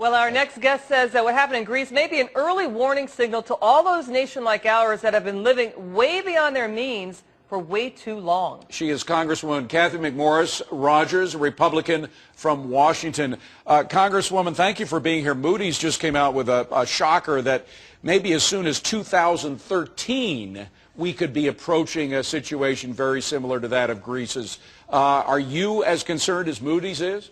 Well, our next guest says that what happened in Greece may be an early warning signal to all those nations like ours that have been living way beyond their means for way too long. She is Congresswoman Cathy McMorris, Rodgers, a Republican from Washington. Congresswoman, thank you for being here. Moody's just came out with a shocker that maybe as soon as 2013 we could be approaching a situation very similar to that of Greece's. Are you as concerned as Moody's is?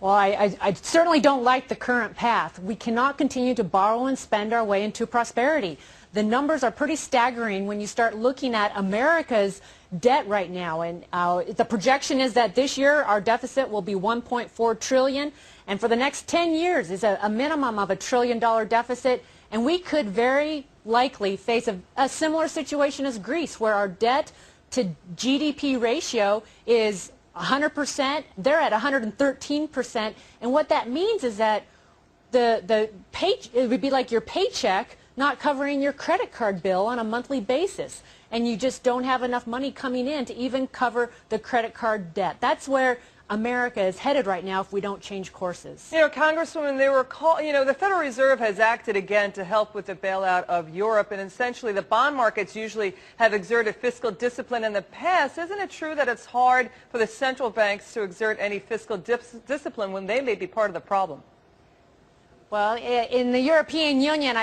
Well, I certainly don't like the current path. We cannot continue to borrow and spend our way into prosperity. The numbers are pretty staggering when you start looking at America's debt right now. And the projection is that this year our deficit will be $1.4 trillion. And for the next 10 years is a minimum of $1 trillion deficit. And we could very likely face a similar situation as Greece, where our debt to GDP ratio is 100%, they're at 113%, and what that means is that it would be like your paycheck not covering your credit card bill on a monthly basis, and you just don't have enough money coming in to even cover the credit card debt. That's where America is headed right now if we don't change courses. You know, Congresswoman, the Federal Reserve has acted again to help with the bailout of Europe, and essentially the bond markets usually have exerted fiscal discipline in the past. Isn't it true that it's hard for the central banks to exert any fiscal discipline when they may be part of the problem? Well, in the European Union,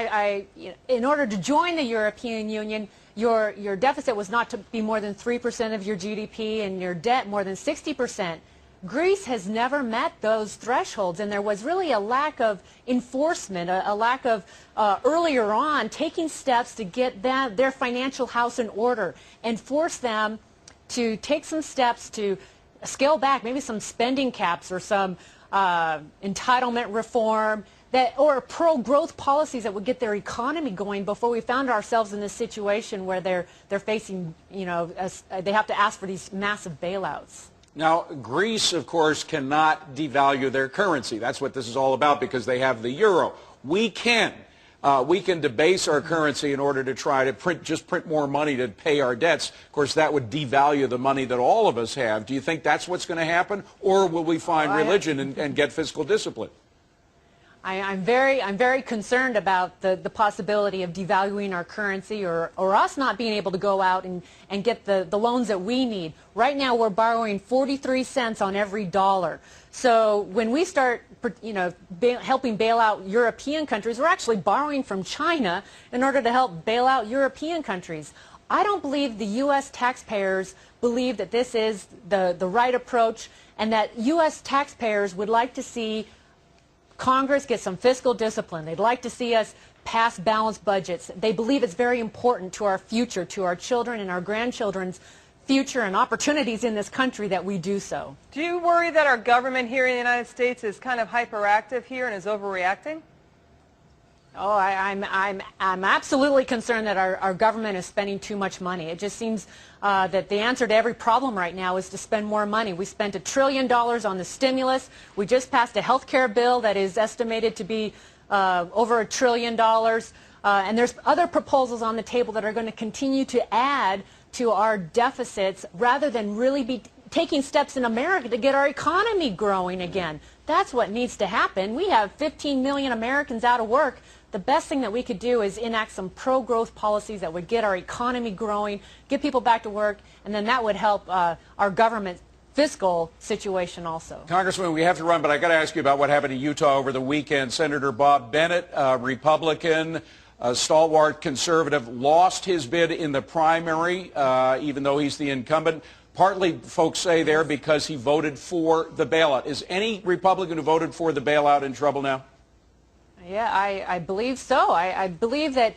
in order to join the European Union, your deficit was not to be more than 3% of your GDP and your debt more than 60%. Greece has never met those thresholds, and there was really a lack of enforcement, a lack of earlier on taking steps to get their financial house in order and force them to take some steps to scale back, maybe some spending caps or some entitlement reform, or pro-growth policies that would get their economy going before we found ourselves in this situation where they're facing, they have to ask for these massive bailouts. Now, Greece, of course, cannot devalue their currency. That's what this is all about, because they have the euro. We can. We can debase our currency in order to try to print more money to pay our debts. Of course, that would devalue the money that all of us have. Do you think that's what's going to happen, or will we find religion and get fiscal discipline? I'm very concerned about the possibility of devaluing our currency or us not being able to go out and get the loans that we need. Right now we're borrowing 43 cents on every dollar. So when we start helping bail out European countries, we're actually borrowing from China in order to help bail out European countries. I don't believe the U.S. taxpayers believe that this is the right approach, and that U.S. taxpayers would like to see Congress get some fiscal discipline. They'd like to see us pass balanced budgets. They believe it's very important to our future, to our children and our grandchildren's future and opportunities in this country that we do so. Do you worry that our government here in the United States is kind of hyperactive here and is overreacting? Oh, I'm absolutely concerned that our government is spending too much money. It just seems that the answer to every problem right now is to spend more money. We spent $1 trillion on the stimulus. We just passed a health care bill that is estimated to be over $1 trillion. And there's other proposals on the table that are going to continue to add to our deficits rather than really be taking steps in America to get our economy growing again. That's what needs to happen. We have 15 million Americans out of work. The best thing that we could do is enact some pro-growth policies that would get our economy growing, get people back to work, and then that would help our government fiscal situation also. Congressman, we have to run, but I got to ask you about what happened in Utah over the weekend. Senator Bob Bennett, Republican, stalwart conservative, lost his bid in the primary, even though he's the incumbent. Partly, folks say there, because he voted for the bailout. Is any Republican who voted for the bailout in trouble now? Yeah, I believe so. I believe that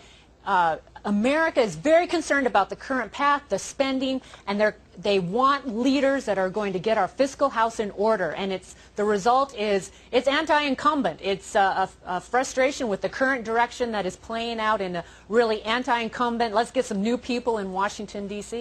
America is very concerned about the current path, the spending, and they want leaders that are going to get our fiscal house in order. And the result is it's anti-incumbent. It's a frustration with the current direction that is playing out in a really anti-incumbent. Let's get some new people in Washington, D.C.